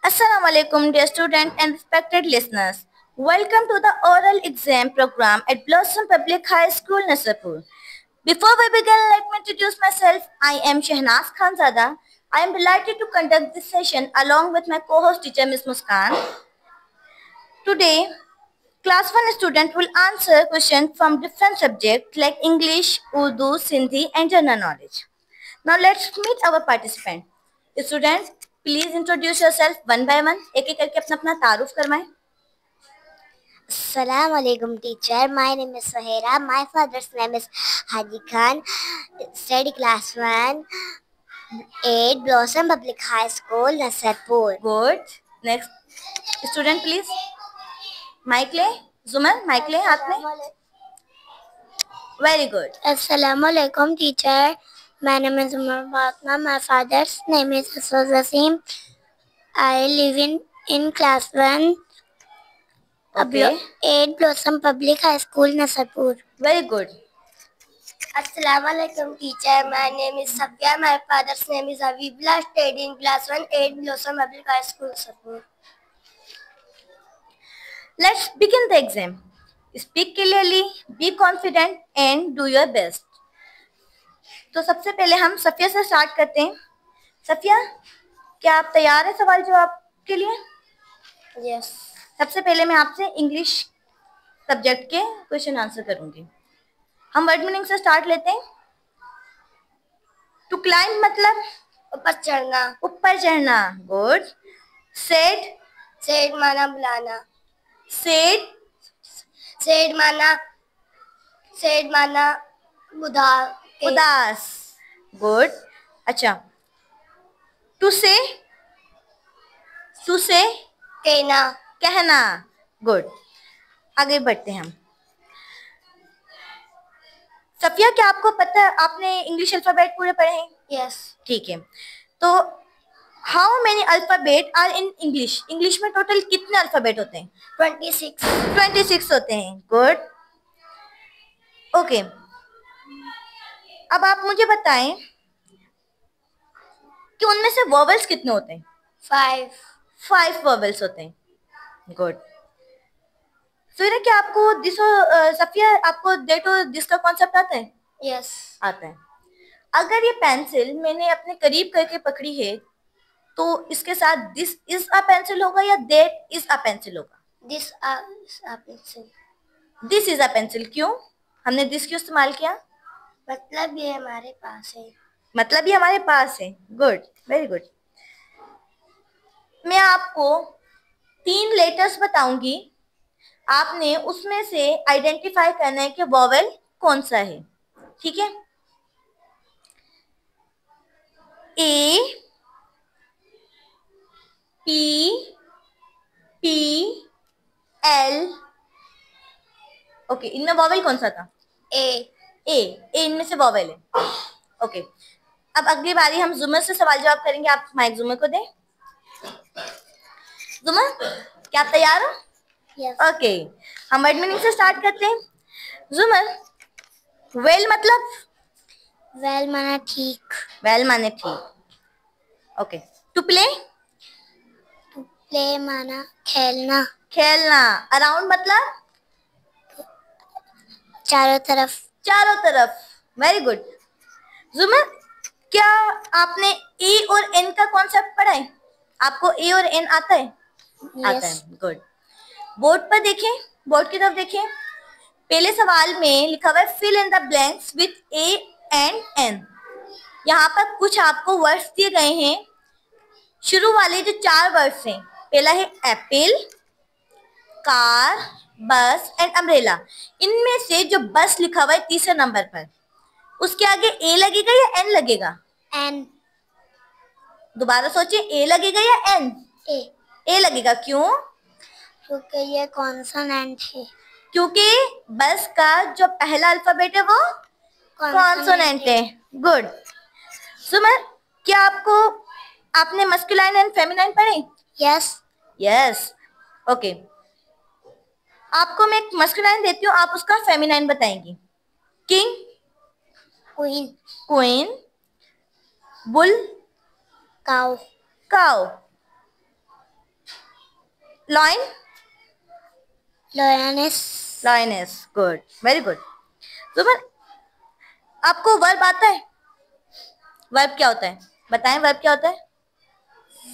Assalamu alaikum, dear students and respected listeners. Welcome to the oral exam program at Blossom Public High School, Nasrpur. Before we begin, let me introduce myself. I am Shehnaz Khanzada. I am delighted to conduct this session along with my co-host teacher Ms. Muskan. Today, Class 1 student will answer questions from different subjects like English, Urdu, Sindhi and general knowledge. Now let's meet our participant. Student, please introduce yourself one by one. एक एक करके अपना अपना तारुफ करवाएं. Assalamu alaikum teacher. My name is Sahera. My father's name is Haji Khan. Study class 1, 8, Blossom Public High School, Nasrpur. Good. Next student please. Mic ले. Zumar, mic ले हाथ में. Very good. Assalamu alaikum teacher. My name is Umar Fatma. My father's name is Aswad Zasim. I live in class 1, Okay. 8, Blossom Public High School, Nasrpur. Very good. Assalamu alaikum teacher. My name is Safia. My father's name is Habibullah. Studying in class 1, 8, Blossom Public High School, Nasrpur. Let's begin the exam. Speak clearly, be confident and do your best. तो सबसे पहले हम सफिया से start करते हैं. सफिया, क्या आप तैयार हैं सवाल जवाब के लिए? Yes. सबसे पहले मैं आपसे इंग्लिश सब्जेक्ट के क्वेश्चन आंसर करूंगी. हम वर्ड मीनिंग से स्टार्ट लेते हैं. टू क्लाइंब मतलब ऊपर चढ़ना. ऊपर चढ़ना. गुड. सेड सेड माना बुलाना. सेड सेड माना उदास. गुड. अच्छा. टू से कहना. गुड. आगे बढ़ते हैं हम. सफिया, क्या आपको पता है आपने इंग्लिश अल्फाबेट पूरे पढ़े हैं? Yes. ठीक है. तो how many alphabet are in English? English में टोटल कितने अल्फाबेट होते हैं? 26 होते हैं. गुड. ओके. अब आप मुझे बताएं कि उनमें से वोवेल्स कितने होते हैं? 5 वोवेल्स होते हैं. गुड. फिर क्या आपको सफिया, आपको डेट और दिस का कॉन्सेप्ट आता है? Yes. आता है. अगर ये पेंसिल मैंने अपने करीब करके पकड़ी है तो इसके साथ दिस इज अ पेंसिल होगा या दैट इज अ पेंसिल होगा? This is a pencil. This is a pencil. क्यों हमने दिस क्यों इस्तेमाल किया? मतलब ये हमारे पास है. मतलब ये हमारे पास है. गुड. Very good. मैं आपको 3 लेटर्स बताऊंगी. आपने उसमें से आइडेंटिफाई करना है कि वोवेल कौन सा है. ठीक है? ए, पी, एल. ओके. इनमें वोवेल कौन सा था? ए इनमें से वोवेल है. ओके. अब अगली बारी हम जुमर से सवाल जवाब करेंगे. आप माइक जुमर को दें. जुमर, क्या आप तैयार हो? Yes. ओके. हम वर्ड मीनिंग से स्टार्ट करते हैं. जुमर, वेल मतलब? वेल माना ठीक. वेल माने ठीक. ओके. To play? प्ले माना खेलना. अराउंड मतलब? चारों तरफ. Very good. जुमर, क्या आपने ए और एन का कॉन्सेप्ट पढ़ा है? आपको ए और एन आता है? आता है. गुड. बोर्ड पर देखें, बोर्ड की तरफ देखें. पहले सवाल में लिखा हुआ है fill in the blanks with a and an. यहाँ पर कुछ आपको वर्ड्स दिए गए हैं. शुरू वाले जो 4 वर्ड्स हैं, पहला है एप्पल, कार, बस एंड अम्ब्रेला. इनमें से जो बस लिखा हुआ है तीसरे नंबर पर, उसके आगे ए लगेगा या एन लगेगा? एन. दोबारा सोचिए, ए लगेगा या एन? ए लगेगा. क्यों? क्योंकि ये कॉन्सोनेंट है. क्योंकि बस का जो पहला अल्फाबेट है वो कॉन्सोनेंट है. गुड. सुमर, क्या आपने मस्कुलाइन एंड फेमिनाइन पढ़े? यस. ओके. आपको मैं एक मस्कुलाइन देती हूँ, आप उसका फेमिनाइन बताएंगी. King, queen, bull, cow, lion, lioness, lioness, good, very good. Juman, आपको वर्ब आता है? वर्ब क्या होता है, बताएं, वर्ब क्या होता है?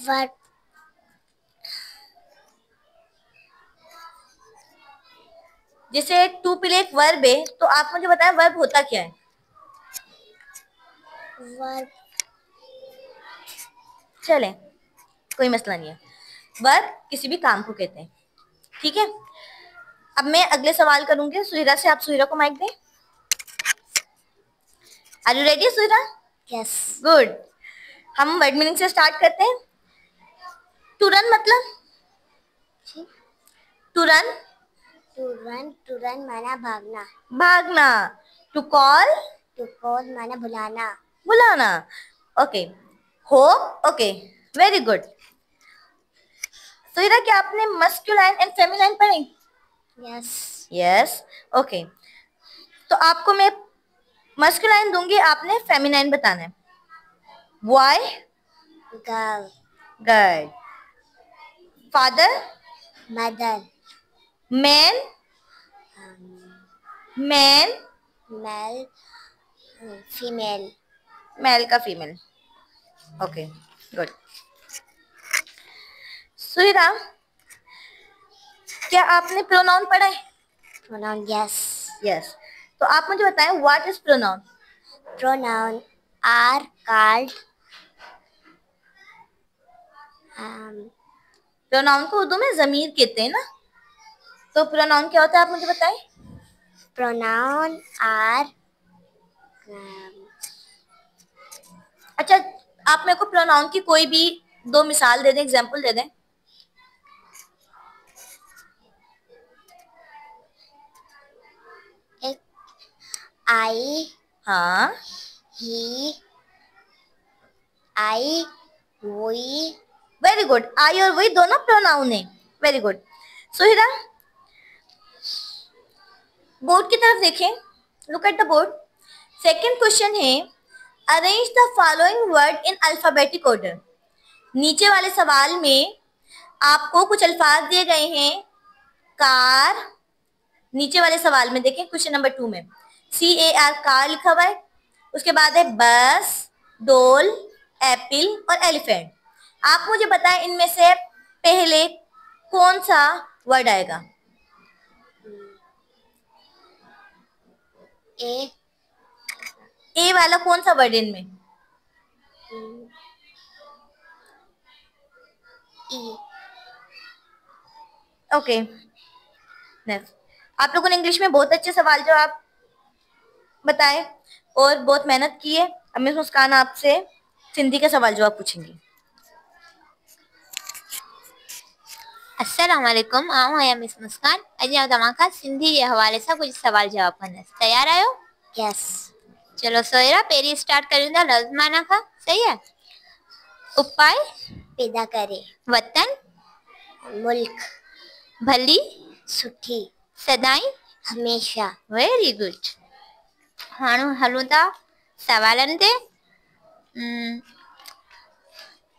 verb, जैसे टू प्ले एक वर्ब है, तो आप मुझे बताएं वर्ब होता क्या है? verb, चलें, कोई मसला नहीं है। वर्ब किसी भी काम को कहते हैं, ठीक है। अब मैं अगले सवाल करूंगी सुहिरा से, आप सुहिरा को माइक दें। Are you ready Suhira? yes, good. हम वर्ड मीनिंग से स्टार्ट करते हैं। टू रन मतलब? टू रन, to run माना भागना, भागना। टू कॉल, to call माना बुलाना, बुलाना। Okay, hope, okay, very good. Suhira, क्या आपने मस्कुलाइन एंड फेमिनाइन पढ़ी? yes, yes, okay. तो आपको मैं मस्कुलाइन दूंगी, आपने फेमिनाइन बताना है। Boy, girl, girl. Father, mother, man, man, male, female, male का फीमेल। Okay, good. सुहिरा, क्या आपने प्रोनाउन पढ़ा है? pronoun yes, यस, तो आप मुझे बताएं what is pronoun? pronoun are called pronoun को उर्दू में जमीर कहते हैं ना, तो प्रोनाउन क्या होता है, आप मुझे बताएं। pronoun are अच्छा, आप मेरे को प्रोनाउन की कोई भी दो मिसाल दे दें, एग्जांपल दे दें। एक I, हाँ, he, I, we, very good. I और वही दोनों प्रोनाउन है, वेरी गुड। सुहिरा, बोर्ड की तरफ देखें, look at the board. Second question है, arrange the following word in alphabetic order. नीचे वाले सवाल में आपको कुछ अल्फाज दिए गए हैं। कार, नीचे वाले सवाल में देखें, क्वेश्चन नंबर 2 में CAR कार लिखा हुआ है। उसके बाद है बस, डोल, एप्पल और एलिफेंट। आप मुझे बताएं इनमें से पहले कौन सा वर्ड आएगा? ए वाला कौन सा वर्ड इनमें? E, okay, next. आप लोगों ने इंग्लिश में बहुत अच्छे सवाल जवाब बताए और बहुत मेहनत की है। अब मिस मुस्कान आपसे सिंधी का सवाल जवाब पूछेंगी। अस्सलाम वालेकुम, आऊं आया मिस मुस्कान। अॼु तव्हां खां सिंधी जे हवाले सां कुछ सवाल जवाब कंदसि। तैयार आहियो? yes, चलो सोहिरा, पहिरीं स्टार्ट करियूं था लफ़्ज़ माना खां, सही है। उपाय, पैदा करे, वतन, मुल्क, भली, सुठी, सदाई, हमेशा, वेरी गुड। हाणे हलूं था सवालनि ते।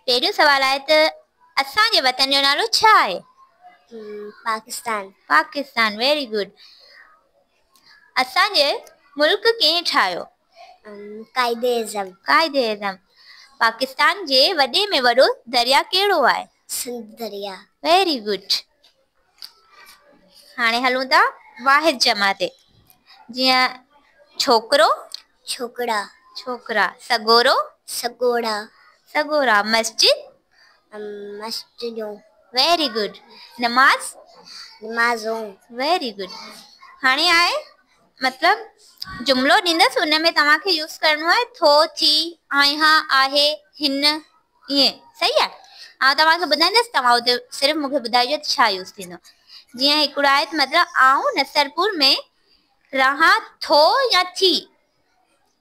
पहिरियों सवाल आहे त असांजे वतन जो नालो छा आहे? Pakistan, Pakistan, very good. असांजे मुल्क कंहिं ठाहियो? कायदे आज़म, कायदे आज़म। पाकिस्तान जे वॾे में वॾो दरिया कहिड़ो आहे? सिंध दरिया, वेरी गुड। हाणे हलूं था वाहिद जमा ते। जीअं छोकिरो, छोकरा, छोकिरा, सगोरो, सगोड़ा, सगोरा, मस्जिद, मस्जिदों, वेरी गुड। नमाज, नमाज़ों, वेरी गुड। हाणे आहे मतलब जुमलो ॾींदसि, उन में तव्हांखे यूज़ करणो आहे थो, थी, आहियां, आहे, हिन, ईअं, सही आहे। आउं तव्हांखे ॿुधाईंदसि, तव्हां उते सिर्फ़ु मूंखे ॿुधाइजो त छा यूज़ थींदो। जीअं हिकिड़ो आहे मतिलबु आउं नसरपुर में रहां थो या थी?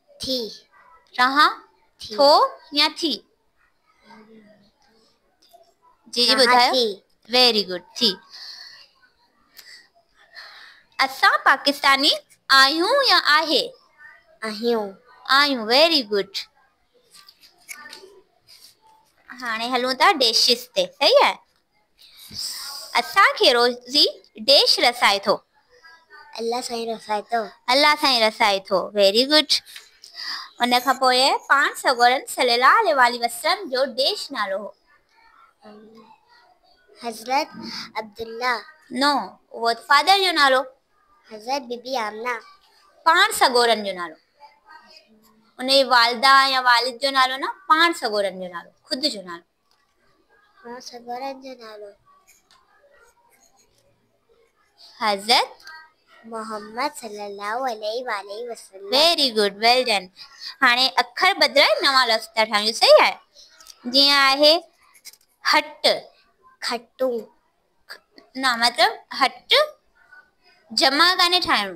थी, रहां थी, थो या थी? जी जी रहां ॿुधायो। थी, वेरी गुड, थी। असां पाकिस्तानी आहियूं या आहे? आहियूं, आहियूं, वेरी गुड। हाणे हलूं था डिशिस ते, सही आहे। असांखे रोज़ी देश रसाए थो। अल्लाह साईं रसाए थो। अल्लाह साईं रसाए थो। Very good. उन खां पोइ पाण सॻोरन सल्लल्लाहु अलैहि वसल्लम जो देश नालो हो। हजरत अब्दुल्ला। नो, वो फादर जो नालो। हजरत बीबी आमना। पाण सॻोरन जो नालो। उनजी वालिदा या वालिद जो नालो न, पाण सॻोरन जो नालो, खुद जो नालो। पाण सॻोरन जो नालो हजरत मोहम्मद सल्लल्लाहु अलैहि वसल्लम। Very good, well done. हाणे अखर बदिलाए नवां लफ़्ज़ था ठाहियूं, सही आहे। जीअं आहे हट, खट्टू। न मतलब हट जमा काने ठाहिणो,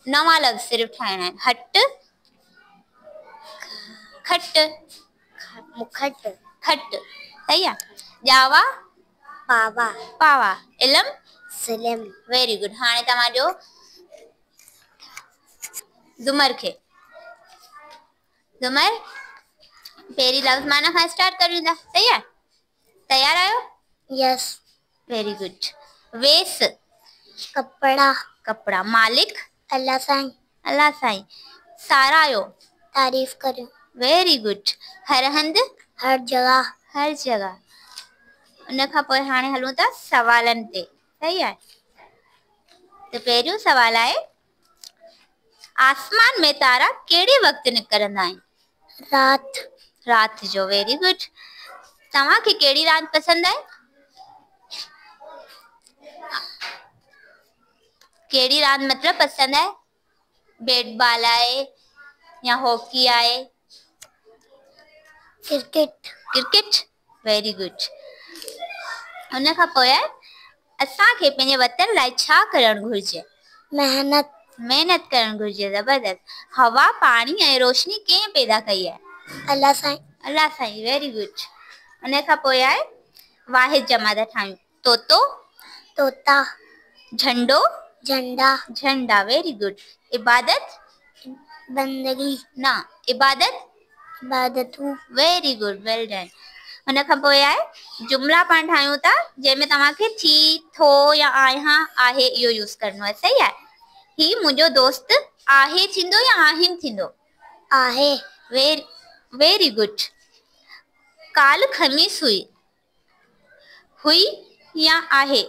नवां लफ़्ज़ सिर्फ़ ठाहिणा आहिनि। हट खट, मुखट। खट, सही आहे। ॼावा पावा। पावा। इलम सिलम। Very good. हाणे तव्हांजो ज़ुमर खे। ज़ुमर पहिरीं लफ़्ज़ माना खां स्टार्ट करियूं था, सही आहे। तयार आहियो? यस। Very good. वेस कपड़ा। कपड़ा। मालिक अल्लाह साईं। अल्लाह साईं। सारायो तारीफ़ करियो। Very good. हर हंध हर जगह। हर जगह। उन खां पोइ हाणे हलूं था सवालनि ते, सही आहे। त पहिरियों सवाल आहे, आसमान में तारा कहिड़े वक़्तु निकिरंदा आहिनि? रात। रात जो। Very good. तव्हांखे कहिड़ी रांदि पसंदि आहे? कहिड़ी रांदि मतलब पसंदि आहे? बैट बॉल आहे या हॉकी आहे? क्रिकेट। क्रिकेट। Very good. उन खां पोइ असांखे पंहिंजे वतन लाइ छा करणु घुरिजे? मेहनत। महिनत करणु घुरिजे। ज़बरदस्त। हवा, पाणी ऐं रोशनी कंहिं पैदा कई आहे? अल्लाह साईं। अल्लाह साईं। Very good. उन खां पोइ आहे वाहिद जमा था ठाहियूं। तोतो तोता। झंडो झंडा। झंडा। Very good. इबादत बंदगी। ना, इबादत इबादतूं। Very good, well done. उन खां पोइ आहे जुमला पाण ठाहियूं था जंहिंमें तव्हांखे थी, थो या आहियां, आहे इहो यूज़ करणो आहे, सही आहे। ही मुंहिंजो दोस्त आहे थींदो या आहिनि थींदो? आहे। Very good. काल खमीस हुई, हुई या आहे?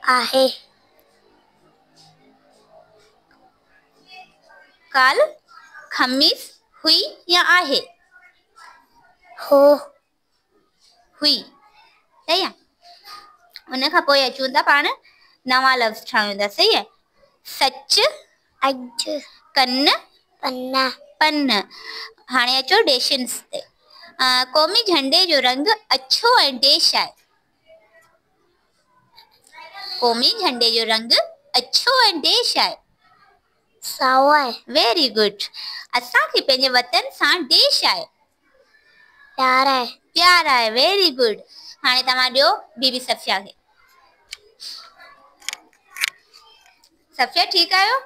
आहे। काल खमीस हुई या आहे? हो। हुई, सही आहे। उन खां पोइ अचूं था पाण नवां लफ़्ज़ ठाहियूं था, सही आहे। सच अज। कन पन्ना। पन। हाणे अचो डेशन्स ते। क़ौमी झंडे जो रंग अछो ऐं देश आहे। क़ौमी झंडे जो रंग अछो ऐं देश आहे। साओ आहे। Very good. असांखे पंहिंजे वतन सां देश आहे। प्यार आहे। प्यार आहे। Very good. हाणे तव्हां ॾियो बीबी सफ़िया खे। सफ़िया ठीकु आहियो?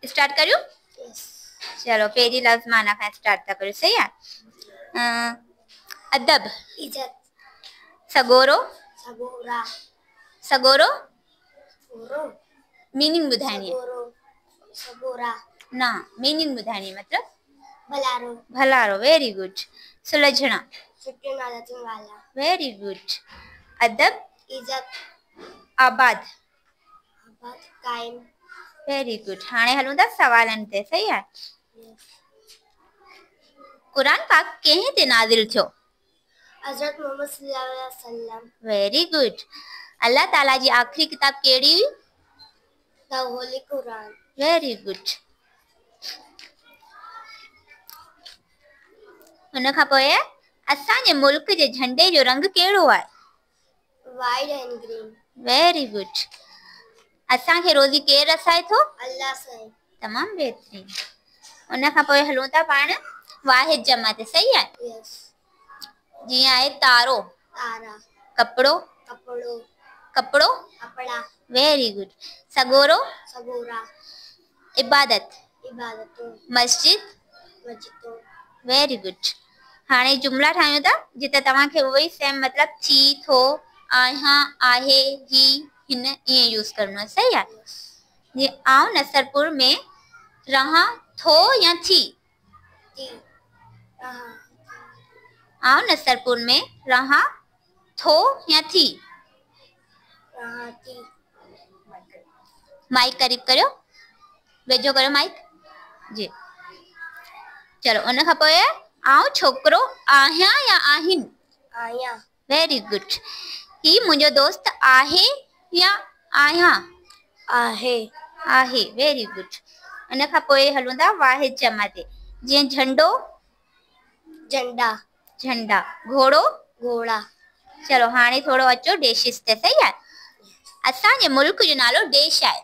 स्टार्ट करियूं? चलो पहिरीं लफ़्ज़ माना खां स्टार्ट था करियूं, सही आहे। अदब। इज्जत। सॻोरो सगोरा। सॻोरो सगोरो। मीनिंग ॿुधाइणी आहे। सगोरो। सगोरा। ना, मीनिंग ॿुधाइणी आहे, मतलब भलारो। भलारो। Very good. सुलझणा। सुठे नालतुनि वाला। Very good. अदब इज्जत। आबाद। आबाद कायम। Very good. हाणे हलूं था सवालनि ते, सही आहे। क़ुरान पाक कंहिं ते नाज़िल थियो? हज़रत मोहम्मद सल्लल्लाहु अलैहि वसल्लम। Very good. अल्लाह ताला जी आख़िरी किताब कहिड़ी हुई? The Holi Quran. Very good. हुन खां पोइ असांजे मुल्क जे झंडे जो रंग कहिड़ो आहे? White and green. Very good. असांखे रोज़ी केरु रसाए थो? अल्लाह साईं। तमामु बहितरीन। उन खां पोइ हलूं था पाण वाहिद जमा ते, सही आहे। यस। जीअं आहे तारो। तारा। कपिड़ो। कपड़ो। कपिड़ो। कपड़ा। Very good. सॻोरो। सगोरा। इबादत। इबादतूं। मस्जिद। मस्जिदों। Very good. हाणे जुमला ठाहियूं था जिते तव्हांखे वही सेम मतलब छी थो आहियां आहे ही हिन ईअं यूज़ करणो आहे। सही आहे। ये आऊं नसरपुर में रहां थो या थी। आऊं नसरपुर में रहां थो या थी। माइक करीब करियो, वेझो करियो माइक जी। चलो उन खां पोइ आऊं छोकरो आहियां या आहिनि। आहियां। Very good. ही मुंहिंजो दोस्त आहे या आहियां। आहे। आहे। Very good. उन खां पोइ हलूं था वाहिद जमा ते। जीअं झंडो झंडा। झंडा। घोड़ो घोड़ा। चलो हाणे थोड़ो अचो देशिस ते। सही आहे। असांजे मुल्क जो नालो देश आहे।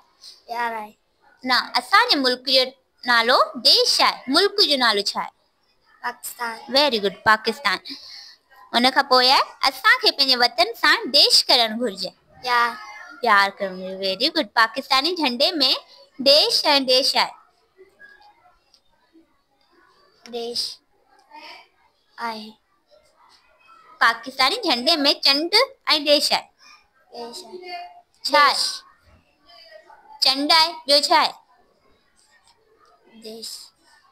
यार आहे न असांजे मुल्क जो नालो देश आहे। मुल्क जो नालो छा आहे? पाकिस्तान। Very good Pakistan. उन खां पोइ आहे असांखे पंहिंजे वतन सां देश करणु घुर्जे। यार। प्यार करणु घुर्जे। Very good. पाकिस्तानी झंडे में देश ऐं देश आहे। देश आहे। पाकिस्तानी झंडे में चंड ऐं देश आहे। देश आहे। छा आहे? चंड आहे। ॿियो छा आहे? देश।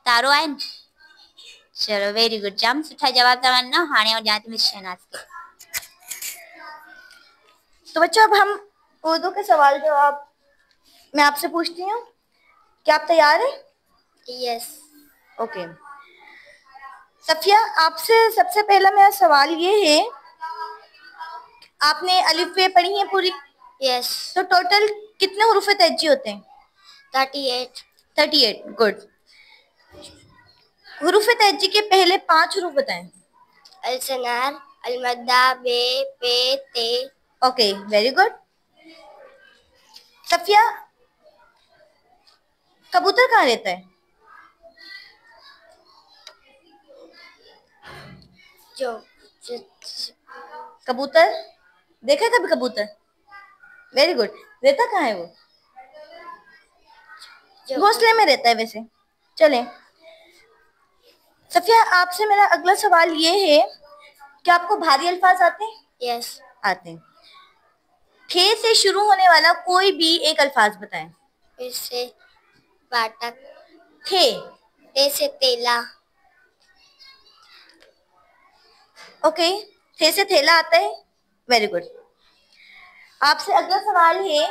तारो आहे न। चलो वेरी गुड। जाम सुठा जवाब था वञनि। हाणे ॾियां थी मिस शहनाज खे। तो बच्चों अब हम उर्दू के सवाल जवाब मैं आपसे पूछती हूँ। क्या आप तैयार हैं? यस। ओके। सफिया आपसे सबसे पहला मेरा सवाल ये है, आपने अलिफ बे पढ़ी है पूरी? यस। तो टोटल कितने हुरूफ तहज्जी होते हैं? 38। 38। गुड। हुरूफ तहज्जी के पहले 5 हुरूफ बताएं। अल-सनार, अल-मद्दा, बे, पे, ते। Okay very good. सफिया कबूतर कहाँ रहता है? जो कबूतर देखा है कभी कबूतर? Very good. रहता कहाँ है वो? घोंसले में रहता है वैसे। चलें। सफिया आपसे मेरा अगला सवाल ये है कि आपको भारी अल्फाज आते हैं? यस। आते हैं। थे से शुरू होने वाला कोई भी एक अल्फाज बताएं। फिर से बाटक। थे। ते से तेला। ओके। थे से थैला आता है। Very good. आपसे अगला सवाल है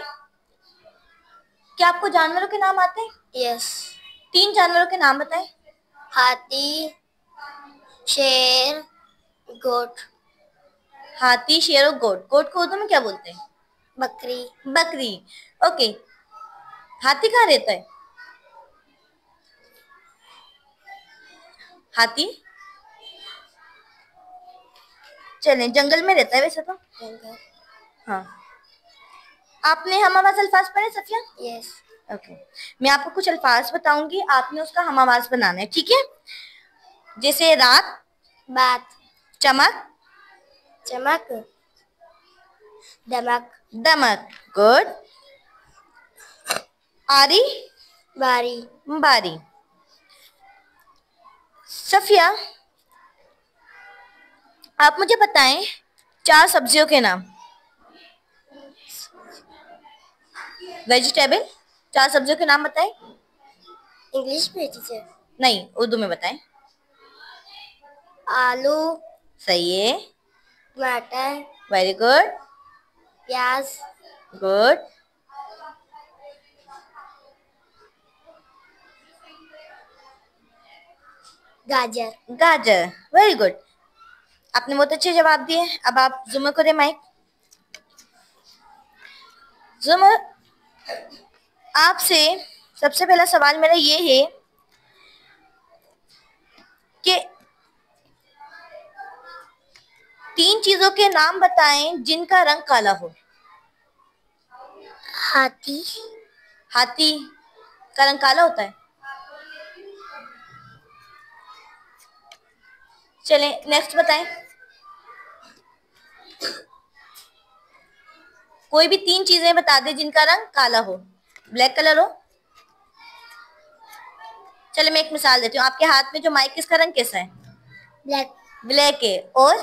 कि आपको जानवरों के नाम आते हैं? यस। 3 जानवरों के नाम बताएं। हाथी, शेर, गोट। हाथी, शेर और गोट। गोट को उर्दू में क्या बोलते हैं? बकरी। बकरी। ओके। हाथी कहाँ रहता है? हाथी चलें जंगल में रहता है वैसे तो। जंगल। हाँ। आपने हम आवाज अल्फाज पढ़े सफिया? यस। ओके। मैं आपको कुछ अल्फाज बताऊंगी, आपने उसका हम आवाज बनाना है, ठीक है? जैसे रात, बात, चमक, चमक, दमक, दमक। गुड। आरी, बारी, बारी। सफिया आप मुझे बताएं 4 सब्जियों के नाम। वेजिटेबल 4 सब्जियों के नाम बताएं। इंग्लिश में टीचर? नहीं उर्दू में बताएं। आलू। सही है। टमाटर। Very good. प्याज। गुड। गाजर। गाजर। Very good. आपने बहुत अच्छे जवाब दिए। अब आप जुमर को दे माइक। जुमर आपसे सबसे पहला सवाल मेरा ये है कि 3 चीजों के नाम बताएं जिनका रंग काला हो। हाथी। हाथी का रंग काला होता है। चलें नेक्स्ट बताएं। कोई भी 3 चीजें बता दे जिनका रंग काला हो, ब्लैक कलर हो। चले मैं एक मिसाल देती हूँ। आपके हाथ में जो माइक, इसका रंग कैसा है? ब्लैक। ब्लैक है। और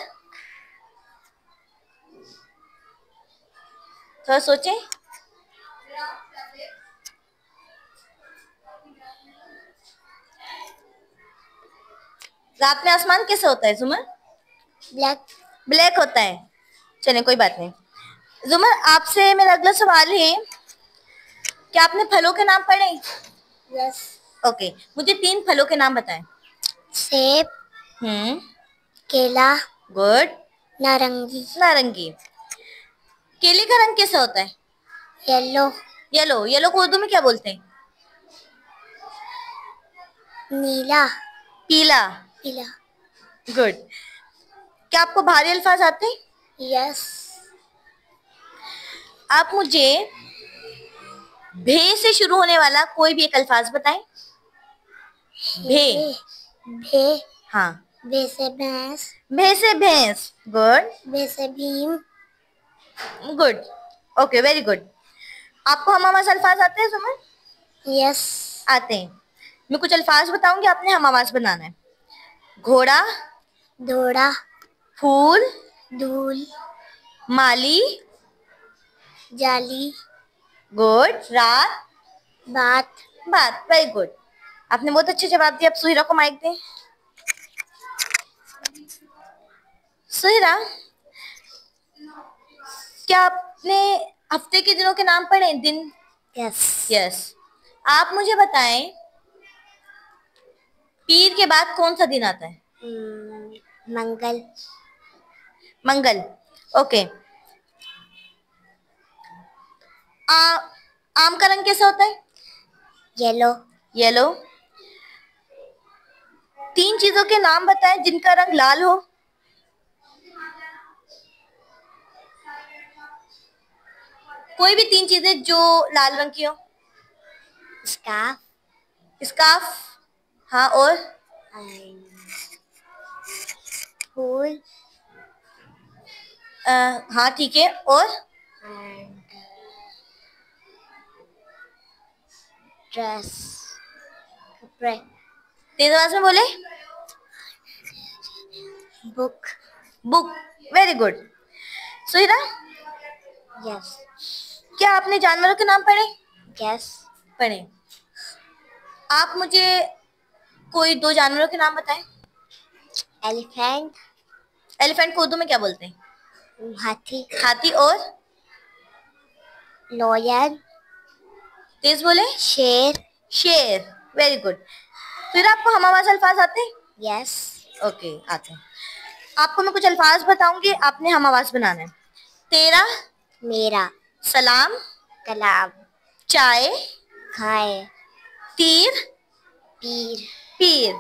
थोड़ा सोचें। रात में आसमान कैसे होता है जुमर? ब्लैक। ब्लैक होता है। चलिए कोई बात नहीं। जुमर, आपसे मेरा अगला सवाल है, क्या आपने फलों के नाम पढ़े? यस। ओके, मुझे 3 फलों के नाम बताएं। सेब, केला, गुड, नारंगी। नारंगी। केले का रंग कैसा होता है? येलो। येलो। येलो को उर्दू में क्या बोलते हैं? नीला। पीला। पीला। गुड। क्या आपको भारी अल्फाज आते हैं? यस। आप मुझे भे से शुरू होने वाला कोई भी एक अल्फाज बताएं। भे। भे। हाँ। भे से भैंस। भे से भैंस। गुड। भे से Bhim. Good. Okay, very good. आपको हम आवाज अल्फाज आते हैं सुमन? यस। आते हैं। मैं कुछ अल्फाज बताऊंगी, आपने हम आवाज बनाना है। घोड़ा, घोड़ा, फूल, धूल, माली, जाली, गुड, रात, बात। बात, वेरी गुड। आपने बहुत अच्छे जवाब दिए। अब सुहिरा को माइक दें। सुहिरा, क्या आपने हफ्ते के दिनों के नाम पढ़े? दिन। यस। यस। आप मुझे बताएं, पीर के बाद कौन सा दिन आता है? मंगल। मंगल। ओके। आम का रंग कैसा होता है? येलो। येलो। 3 चीजों के नाम बताएं जिनका रंग लाल हो। कोई भी 3 चीजें जो लाल रंग की हो। स्कार्फ। स्कार्फ। हाँ, और फूल। हाँ ठीक है, और ड्रेस। कपड़े। तेज आवाज में बोले। Book. Book. Very good. Suhira, yes. क्या आपने जानवरों के नाम पढ़े? यस। पढ़े। आप मुझे कोई 2 जानवरों के नाम बताएं। एलिफेंट। एलिफेंट को उर्दू में क्या बोलते हैं? हाथी। हाथी। और लॉयन। तेज बोले। शेर। शेर। Very good. फिर आपको हम आवाज अल्फाज आते हैं? यस। ओके, आते हैं। आपको मैं कुछ अल्फाज बताऊंगी, आपने हम आवाज बनाना है। तेरा, मेरा, सलाम, कलाम, चाय, खाए, तीर, पीर। पीर।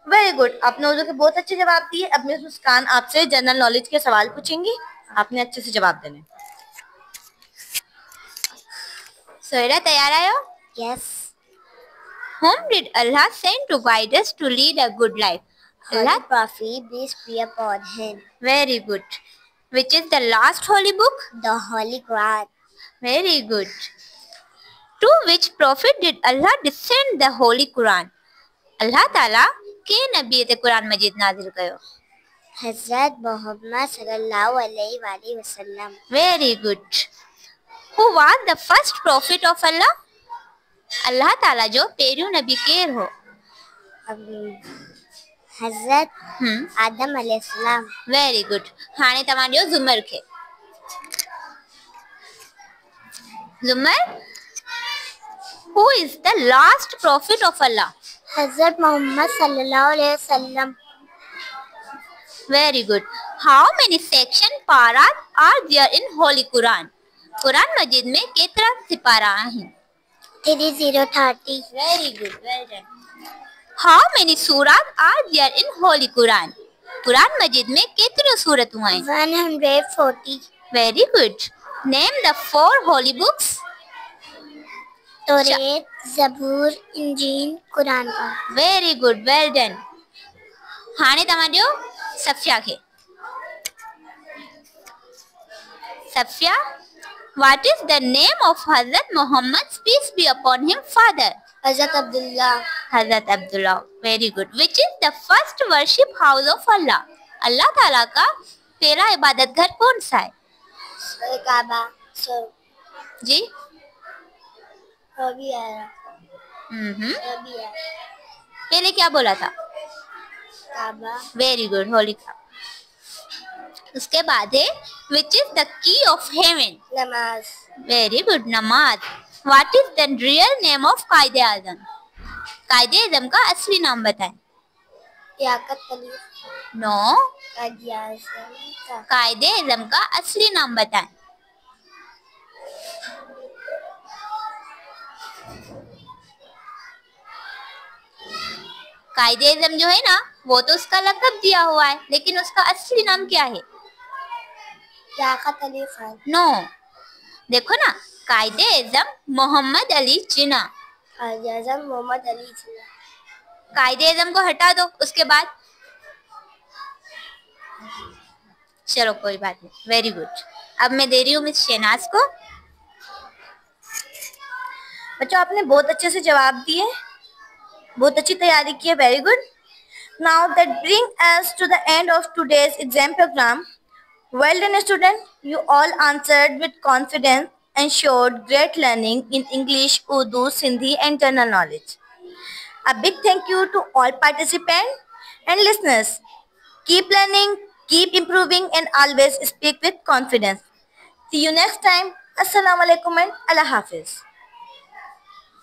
Very good. आपने उर्दू के बहुत अच्छे जवाब दिए। अब मिस मुस्कान आपसे जनरल नॉलेज के सवाल पूछेंगी, आपने अच्छे से जवाब देने। सोहेरा, तैयार आयो? Yes. Whom did Allah send to guide us to lead a good life? Holy Prophet, peace be upon him. Very good. Which is the last holy book? The Holy Quran. Very good. To which prophet did Allah descend the Holy Quran? Allah Ta'ala के नबी ते कुरान मजीद नाजिल कयो? Hazrat Muhammad sallallahu alaihi wasallam. Very good. Who was the first prophet of Allah? Allah Ta'ala जो पेरियो नबी केर हो? Hazrat Adam alayhi salam. Very good. हाणे तमाजो जुमर खे। जुमर, who is the last prophet of Allah? Hazrat Muhammad sallallahu alaihi wasallam. Very good. How many section paras are there in Holy Quran? Quran मजीद में केतरा सिपारा हैं? 3030. Very good. Well done. How many surahs are there in Holy Quran? Quran मजीद में केतरो सूरत हैं? 140. Very good. Name the 4 holy books. तौरात, ज़बूर, इंजील, कुरान का. Very good. Well done. हाणे तमाजो सफिया खे। Safia, what is the name of Hazrat Muhammad, peace be upon him, father? Hazrat Abdullah. Hazrat Abdullah. Very good. Which is the first worship house of Allah? अल्लाह ताला का पहला इबादत घर कौन सा है? काबा। जी वो भी है। पहले क्या बोला था? काबा। वेरी गुड, होली काबा। उसके बाद है which is the key of haven? नमाज। वेरी गुड, नमाज। What is the real name of कायदे आजम? कायदे आजम का असली नाम बताएं। लियाकत अली। नो, कायदे कायदे आजम का असली नाम बताएं। कायदे आजम जो है ना, वो तो उसका लक़ब दिया हुआ है, लेकिन उसका असली नाम क्या है? लियाकत अली खान। नो, देखो ना, कायदे आजम मोहम्मद अली जिन्ना। कायदे आजम मोहम्मद अली जिन्ना। कायदे आजम को हटा दो, उसके बाद चलो कोई बात नहीं, वेरी गुड। अब मैं दे रही हूँ मिस शहनाज को। बच्चों आपने बहुत अच्छे से जवाब दिए, बहुत अच्छी तैयारी की है, very good. Now that bring us to the end of today's exam programme. Well done student, you all answered with confidence and showed great learning in English, Urdu, Sindhi and general knowledge. A big thank you to all participants and listeners. Keep learning, keep improving and always speak with confidence. See you next time. Assalamu alaikum and Allah Hafiz.